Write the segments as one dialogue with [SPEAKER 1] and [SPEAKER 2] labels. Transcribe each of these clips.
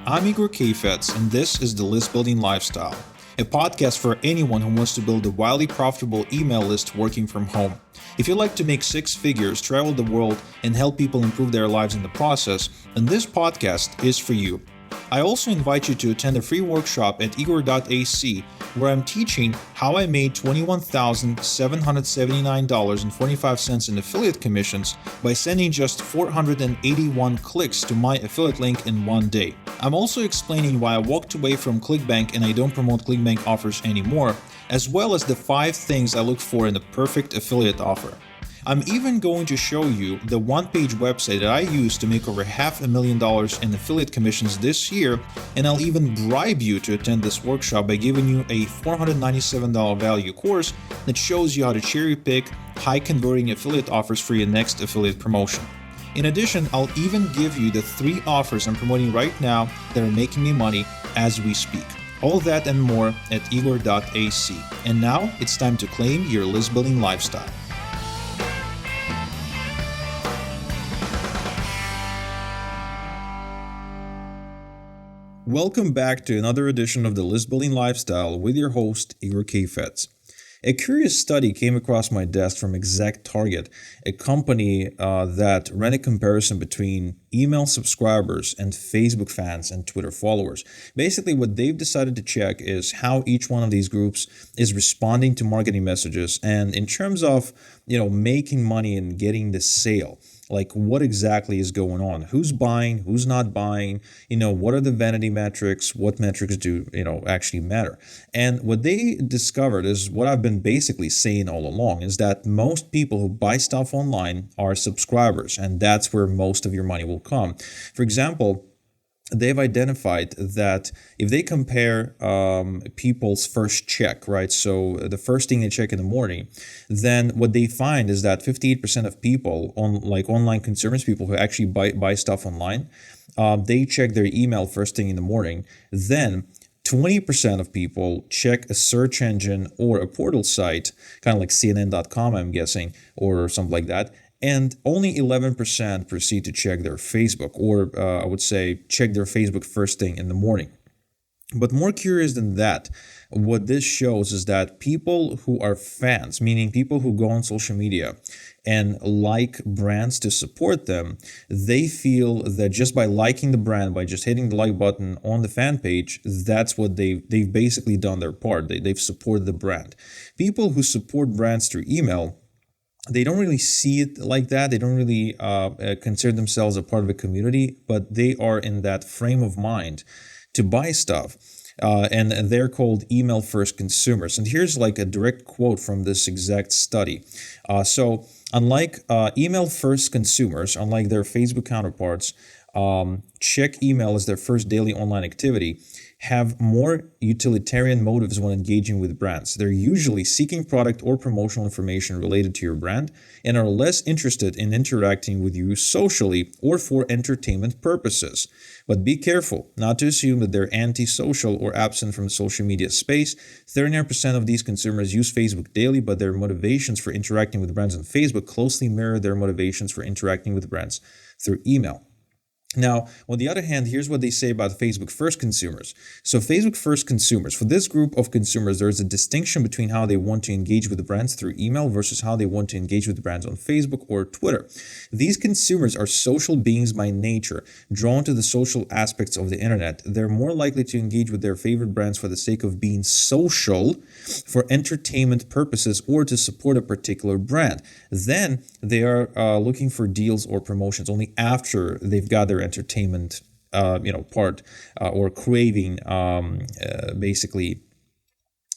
[SPEAKER 1] I'm Igor Kayfetz, and this is The List Building Lifestyle, a podcast for anyone who wants to build a wildly profitable email list working from home. If you'd like to make six figures, travel the world, and help people improve their lives in the process, then this podcast is for you. I also invite you to attend a free workshop at igor.ac where I'm teaching how I made $21,779.45 in affiliate commissions by sending just 481 clicks to my affiliate link in one day. I'm also explaining why I walked away from ClickBank and I don't promote ClickBank offers anymore, as well as the 5 things I look for in a perfect affiliate offer. I'm even going to show you the one-page website that I used to make over $500,000 in affiliate commissions this year, and I'll even bribe you to attend this workshop by giving you a $497 value course that shows you how to cherry-pick high-converting affiliate offers for your next affiliate promotion. In addition, I'll even give you the 3 offers I'm promoting right now that are making me money as we speak. All that and more at igor.ac. And now it's time to claim your list building lifestyle. Welcome back to another edition of the List Building Lifestyle with your host, Igor Kayfetz. A curious study came across my desk from ExactTarget, a company that ran a comparison between email subscribers and Facebook fans and Twitter followers. Basically, what they've decided to check is how each one of these groups is responding to marketing messages, and in terms of, making money and getting the sale. Like, what exactly is going on? Who's buying? Who's not buying? What are the vanity metrics? What metrics do, actually matter? And what they discovered is what I've been basically saying all along, is that most people who buy stuff online are subscribers, and that's where most of your money will come. For example, they've identified that if they compare people's first check, right? So the first thing they check in the morning, then what they find is that 58% of people online consumers, people who actually buy stuff online, they check their email first thing in the morning. Then 20% of people check a search engine or a portal site, kind of like CNN.com, I'm guessing, or something like that. And only 11% proceed to check their Facebook, or I would say check their Facebook first thing in the morning. But more curious than that, what this shows is that people who are fans, meaning people who go on social media and like brands to support them, they feel that just by liking the brand, by just hitting the like button on the fan page, that's what they've basically done their part. They've supported the brand. People who support brands through email, they don't really see it like that. They don't really consider themselves a part of a community, but they are in that frame of mind to buy stuff. And they're called email first consumers. And here's like a direct quote from this exact study. So unlike email first consumers, unlike their Facebook counterparts, check email as their first daily online activity, have more utilitarian motives when engaging with brands. They're usually seeking product or promotional information related to your brand and are less interested in interacting with you socially or for entertainment purposes. But be careful not to assume that they're anti-social or absent from the social media space. 39% of these consumers use Facebook daily, but their motivations for interacting with brands on Facebook closely mirror their motivations for interacting with brands through email. Now, on the other hand, here's what they say about Facebook first consumers. So Facebook first consumers, for this group of consumers, there's a distinction between how they want to engage with the brands through email versus how they want to engage with the brands on Facebook or Twitter. These consumers are social beings by nature, drawn to the social aspects of the internet. They're more likely to engage with their favorite brands for the sake of being social, for entertainment purposes, or to support a particular brand. Then they are looking for deals or promotions only after they've got their entertainment part or craving basically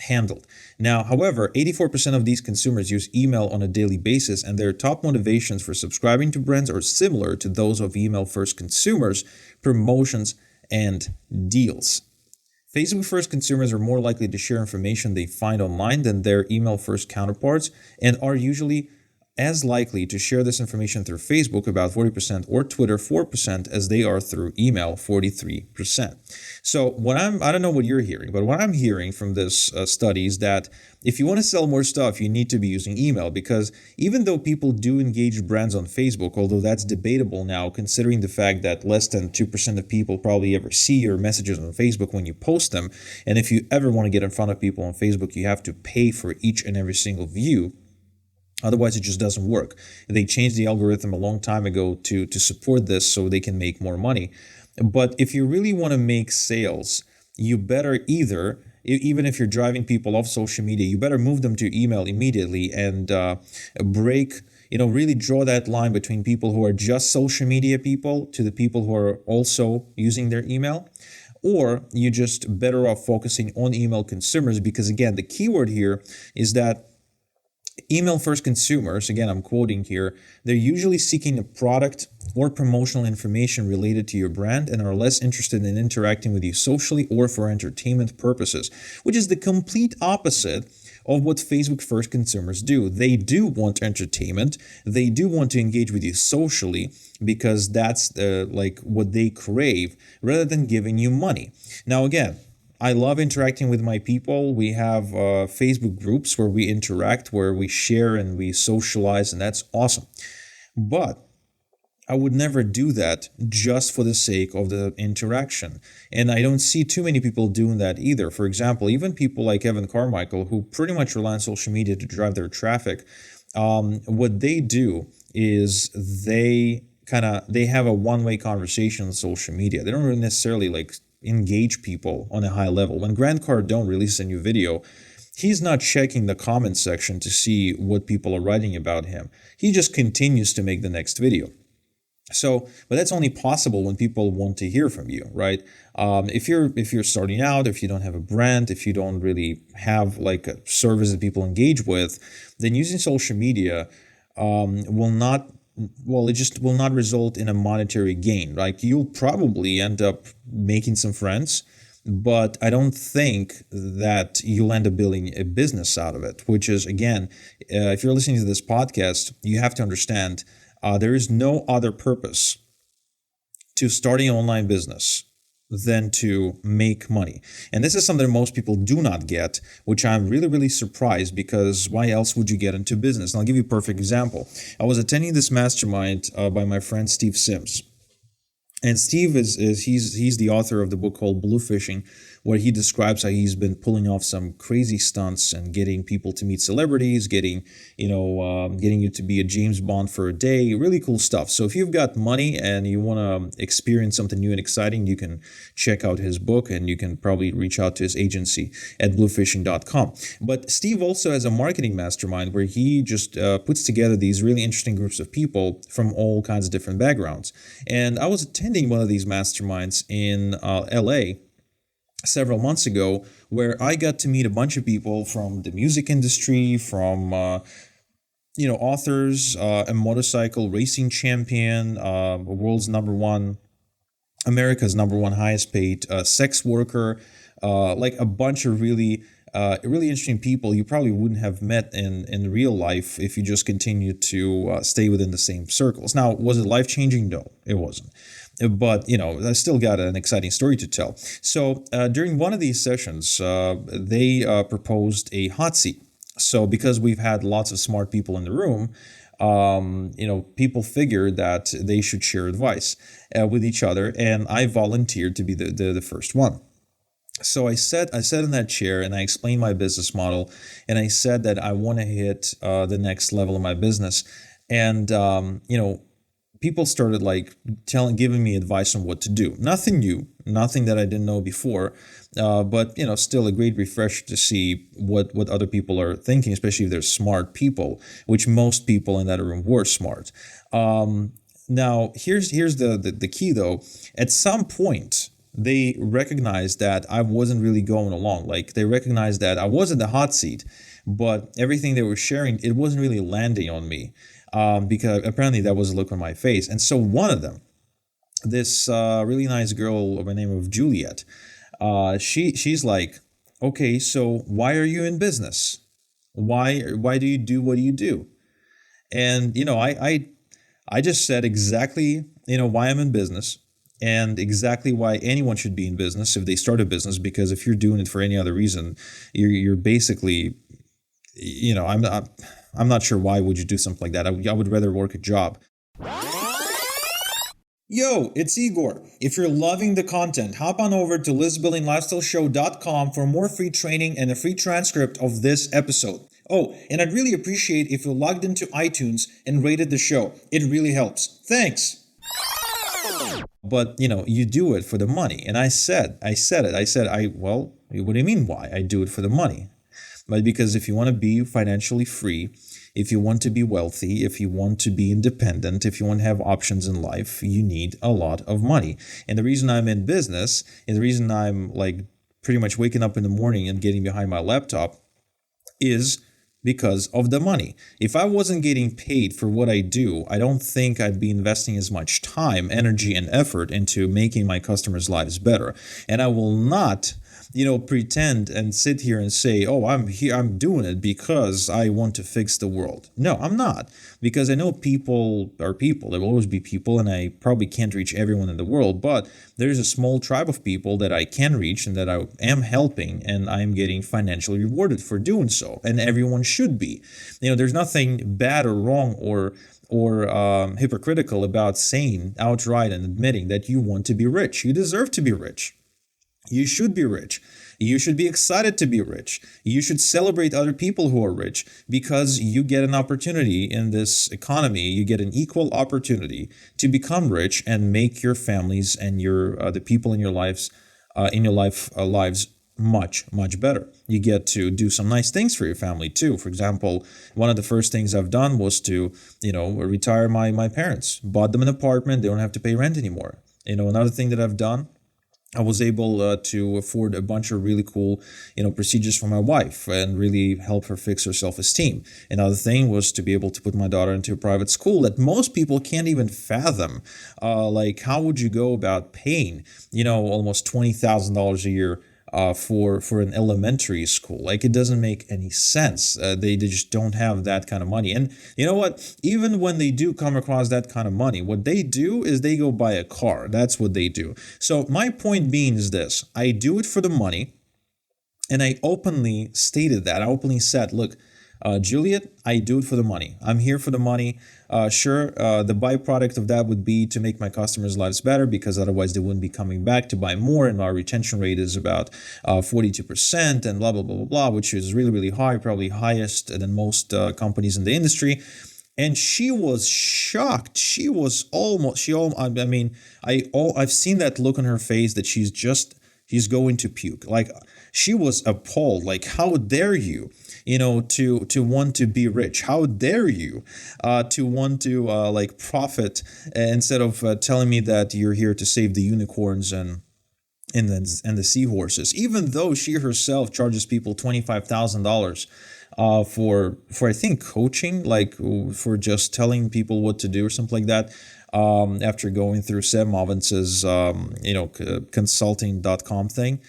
[SPEAKER 1] handled. Now, however, 84% of these consumers use email on a daily basis, and their top motivations for subscribing to brands are similar to those of email first consumers: promotions and deals. Facebook first consumers are more likely to share information they find online than their email first counterparts, and are usually as likely to share this information through Facebook, about 40%, or Twitter, 4%, as they are through email, 43%. So I don't know what you're hearing, but what I'm hearing from this study is that if you want to sell more stuff, you need to be using email, because even though people do engage brands on Facebook, although that's debatable now, considering the fact that less than 2% of people probably ever see your messages on Facebook when you post them. And if you ever want to get in front of people on Facebook, you have to pay for each and every single view. Otherwise, it just doesn't work. They changed the algorithm a long time ago to support this so they can make more money. But if you really want to make sales, you better either, even if you're driving people off social media, you better move them to email immediately and really draw that line between people who are just social media people to the people who are also using their email. Or you just better off focusing on email consumers, because again, the keyword here is that email first consumers, again, I'm quoting here, they're usually seeking a product or promotional information related to your brand and are less interested in interacting with you socially or for entertainment purposes, which is the complete opposite of what Facebook first consumers do. They do want entertainment. They do want to engage with you socially, because that's what they crave, rather than giving you money. Now, again, I love interacting with my people. We have Facebook groups where we interact, where we share and we socialize, and that's awesome. But I would never do that just for the sake of the interaction. And I don't see too many people doing that either. For example, even people like Evan Carmichael, who pretty much rely on social media to drive their traffic, what they do is they have a one-way conversation on social media. They don't really necessarily engage people on a high level. When Grant Cardone releases a new video, he's not checking the comment section to see what people are writing about him. He just continues to make the next video. So, but that's only possible when people want to hear from you, right? If you're starting out, if you don't have a brand, if you don't really have a service that people engage with, then using social media it just will not result in a monetary gain. You'll probably end up making some friends, but I don't think that you'll end up building a business out of it, which is, again, if you're listening to this podcast, you have to understand there is no other purpose to starting an online business than to make money. And this is something that most people do not get, which I'm really, really surprised, because why else would you get into business? And I'll give you a perfect example. I was attending this mastermind by my friend Steve Sims. And Steve he's the author of the book called Bluefishing, where he describes how he's been pulling off some crazy stunts and getting people to meet celebrities, getting you to be a James Bond for a day, really cool stuff. So if you've got money and you want to experience something new and exciting, you can check out his book, and you can probably reach out to his agency at bluefishing.com. But Steve also has a marketing mastermind where he just puts together these really interesting groups of people from all kinds of different backgrounds. And I was attending one of these masterminds in LA several months ago, where I got to meet a bunch of people from the music industry, from authors, a motorcycle racing champion, America's number one highest paid sex worker, a bunch of really interesting people you probably wouldn't have met in real life if you just continued to stay within the same circles. Now, was it life-changing? No, it wasn't. But, I still got an exciting story to tell. So during one of these sessions, they proposed a hot seat. So because we've had lots of smart people in the room, people figured that they should share advice with each other. And I volunteered to be the first one. So I sat in that chair and I explained my business model, and I said that I want to hit the next level of my business. And, people started giving me advice on what to do. Nothing new, nothing that I didn't know before, but still a great refresh to see what other people are thinking, especially if they're smart people, which most people in that room were smart. Now here's the key though. At some point, they recognized that I wasn't really going along. They recognized that I was in the hot seat, but everything they were sharing, it wasn't really landing on me. Because apparently that was a look on my face. And so one of them, this really nice girl by the name of Juliet, she's like, okay, so why are you in business? Why do you do what you do? And I just said exactly why I'm in business, and exactly why anyone should be in business if they start a business. Because if you're doing it for any other reason, you're basically, I'm not sure why would you do something like that. I would rather work a job. Yo, it's Igor. If you're loving the content, hop on over to listbuildinglifestyleshow.com for more free training and a free transcript of this episode. Oh, and I'd really appreciate if you logged into iTunes and rated the show. It really helps. Thanks. But, you do it for the money. And I said, well, what do you mean why? I do it for the money. But because if you want to be financially free, if you want to be wealthy, if you want to be independent, if you want to have options in life, you need a lot of money. And the reason I'm in business, and the reason I'm like pretty much waking up in the morning and getting behind my laptop, is because of the money. If I wasn't getting paid for what I do, I don't think I'd be investing as much time, energy, and effort into making my customers' lives better. And I will not pretend and sit here and say, oh, I'm doing it because I want to fix the world. No, I'm not. Because I know people are people. There will always be people, and I probably can't reach everyone in the world, but there's a small tribe of people that I can reach and that I am helping, and I'm getting financially rewarded for doing so. And everyone should be. There's nothing bad or wrong or hypocritical about saying outright and admitting that you want to be rich. You deserve to be rich. You should be rich. You should be excited to be rich. You should celebrate other people who are rich, because you get an opportunity in this economy. You get an equal opportunity to become rich and make your families and the people in your lives lives much better. You get to do some nice things for your family too. For example, one of the first things I've done was to retire my parents. Bought them an apartment. They don't have to pay rent anymore. Another thing that I've done, I was able to afford a bunch of really cool, procedures for my wife and really help her fix her self-esteem. Another thing was to be able to put my daughter into a private school that most people can't even fathom. Like, how would you go about paying, almost $20,000 a year for an elementary school? Like, it doesn't make any sense. They just don't have that kind of money. And you know what? Even when they do come across that kind of money, what they do is they go buy a car. That's what they do. So my point being is this: I do it for the money, and I openly stated that. I openly said, look, Juliet, I do it for the money. I'm here for the money. Sure, the byproduct of that would be to make my customers' lives better, because otherwise they wouldn't be coming back to buy more. And our retention rate is about 42% and blah, blah, blah, blah, blah, which is really, really high, probably highest than most companies in the industry. And she was shocked. I've seen that look on her face that she's going to puke. Like, she was appalled. Like, how dare you, to want to be rich? How dare you to want to profit, instead of telling me that you're here to save the unicorns and the seahorses, even though she herself charges people $25,000 for I think coaching, like for just telling people what to do or something like that. After going through Sam Ovans's consulting.com thing.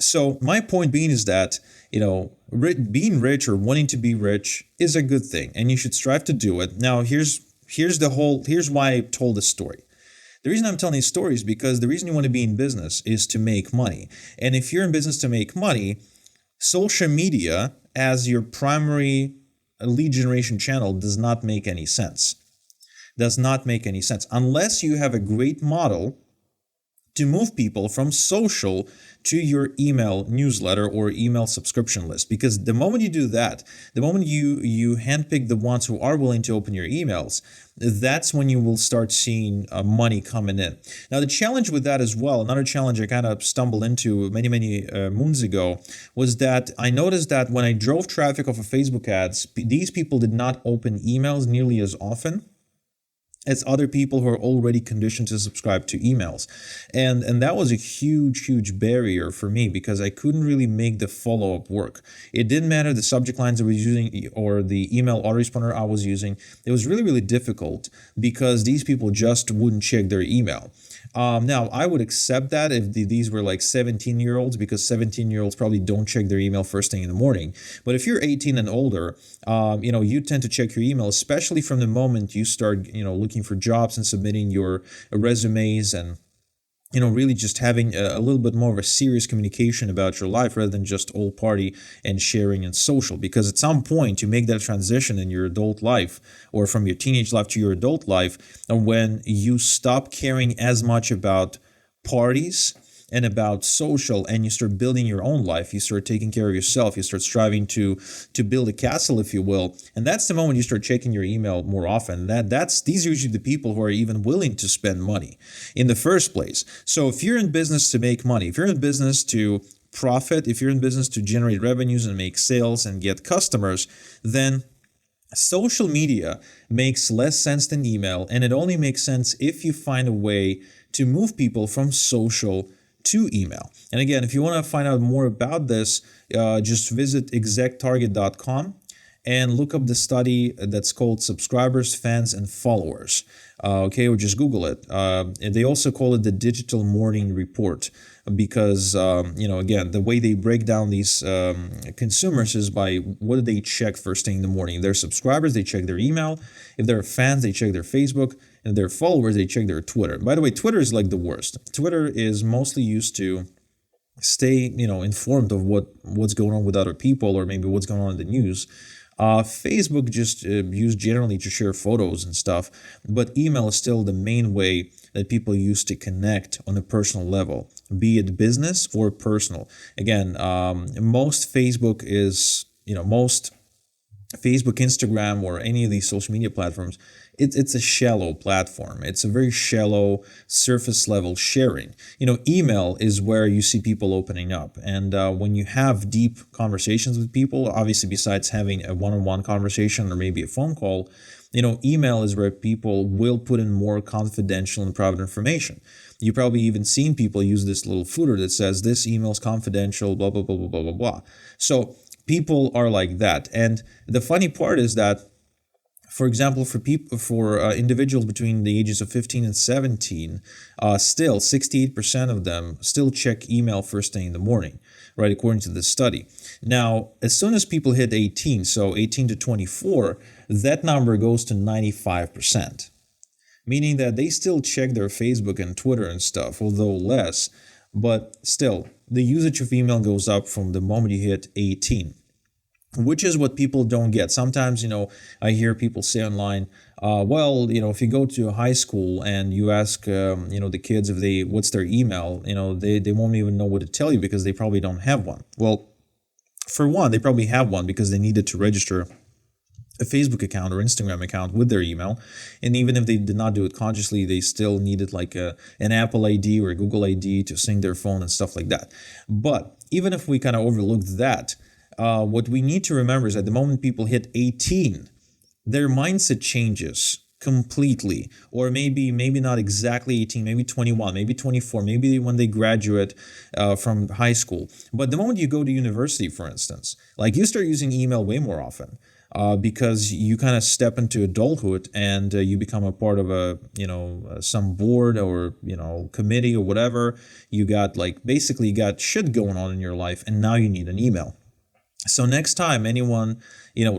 [SPEAKER 1] So my point being is that being rich or wanting to be rich is a good thing, and you should strive to do it. Now here's why I told this story. The reason I'm telling these stories is because the reason you want to be in business is to make money. And if you're in business to make money, social media as your primary lead generation channel does not make any sense. Unless you have a great model to move people from social to your email newsletter or email subscription list. Because the moment you do that, the moment you handpick the ones who are willing to open your emails, that's when you will start seeing money coming in. Now, the challenge with that as well, another challenge I kind of stumbled into many moons ago, was that I noticed that when I drove traffic off of Facebook ads, these people did not open emails nearly as often as other people who are already conditioned to subscribe to emails. And that was a huge barrier for me, because I couldn't really make the follow-up work. It didn't matter the subject lines I was using or the email autoresponder I was using. It was really difficult because these people just wouldn't check their email. Now, I would accept that if these were like 17-year-olds, because 17-year-olds probably don't check their email first thing in the morning. But if you're 18 and older, you tend to check your email, especially from the moment you start, looking for jobs and submitting your resumes, and really just having a little bit more of a serious communication about your life rather than just all party and sharing and social. Because at some point you make that transition in your adult life, or from your teenage life to your adult life, and when you stop caring as much about parties and about social, and you start building your own life, you start taking care of yourself, you start striving to build a castle, if you will. And that's the moment you start checking your email more often. These are usually the people who are even willing to spend money in the first place. So if you're in business to make money, if you're in business to profit, if you're in business to generate revenues and make sales and get customers, then social media makes less sense than email. And it only makes sense if you find a way to move people from social to email. And again, if you want to find out more about this, just visit exacttarget.com and look up the study that's called Subscribers, Fans, and Followers. Or just Google it. And they also call it the Digital Morning Report, because, again, the way they break down these consumers is by what do they check first thing in the morning. If they're subscribers, they check their email. If they're fans, they check their Facebook. And their followers, they check their Twitter. By the way, Twitter is like the worst. Twitter is mostly used to stay, informed of what's going on with other people, or maybe what's going on in the news. Facebook just used generally to share photos and stuff, but email is still the main way that people use to connect on a personal level, be it business or personal. Again, most Facebook, Instagram, or any of these social media platforms, it's a shallow platform. It's a very shallow, surface level sharing. Email is where you see people opening up. And when you have deep conversations with people, obviously besides having a one-on-one conversation or maybe a phone call, email is where people will put in more confidential and private information. You've probably even seen people use this little footer that says, this email is confidential, blah, blah, blah, blah, blah, blah, blah. So people are like that. And the funny part is that, for example, for individuals between the ages of 15 and 17, still 68% of them still check email first thing in the morning, right, according to this study. Now, as soon as people hit 18, so 18 to 24, that number goes to 95%, meaning that they still check their Facebook and Twitter and stuff, although less, but still, the usage of email goes up from the moment you hit 18. Which is what people don't get. Sometimes, I hear people say online, if you go to a high school and you ask, the kids what's their email, they won't even know what to tell you because they probably don't have one. Well, for one, they probably have one because they needed to register a Facebook account or Instagram account with their email. And even if they did not do it consciously, they still needed like an Apple ID or a Google ID to sync their phone and stuff like that. But even if we kind of overlooked that, what we need to remember is that the moment people hit 18, their mindset changes completely. Or maybe not exactly 18, maybe 21, maybe 24, maybe when they graduate from high school. But the moment you go to university, for instance, like you start using email way more often. Because you kind of step into adulthood and you become a part of some board or, committee or whatever. You got basically got shit going on in your life, and now you need an email. So next time anyone,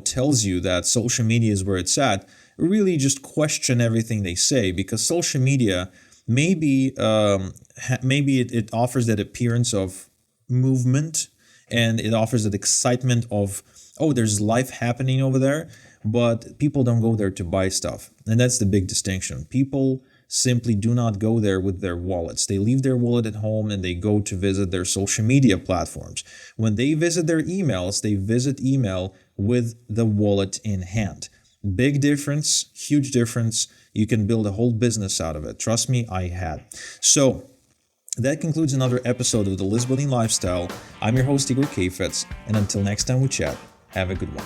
[SPEAKER 1] tells you that social media is where it's at, really just question everything they say, because social media maybe it offers that appearance of movement, and it offers that excitement of, oh, there's life happening over there, but people don't go there to buy stuff. And that's the big distinction. People simply do not go there with their wallets. They leave their wallet at home and they go to visit their social media platforms. When they visit their emails, they visit email with the wallet in hand. Big difference, huge difference. You can build a whole business out of it. Trust me, I had. So that concludes another episode of the List Building Lifestyle. I'm your host, Igor Kheifets, and until next time we chat, have a good one.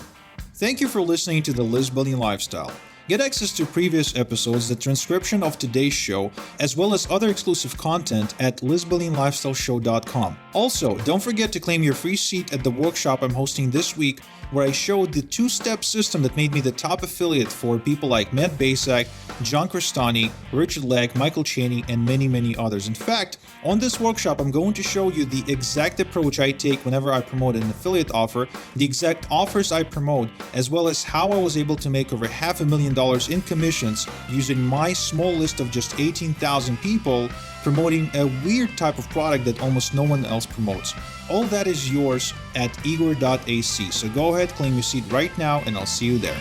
[SPEAKER 1] Thank you for listening to the List Building Lifestyle. Get access to previous episodes, the transcription of today's show, as well as other exclusive content at listbuildinglifestyleshow.com. Also, don't forget to claim your free seat at the workshop I'm hosting this week, where I showed the two-step system that made me the top affiliate for people like Matt Basak, John Crestani, Richard Legg, Michael Cheney, and many others. In fact, on this workshop, I'm going to show you the exact approach I take whenever I promote an affiliate offer, the exact offers I promote, as well as how I was able to make over $500,000 in commissions using my small list of just 18,000 people promoting a weird type of product that almost no one else promotes. All that is yours at igor.ac. So go ahead, claim your seat right now, and I'll see you there.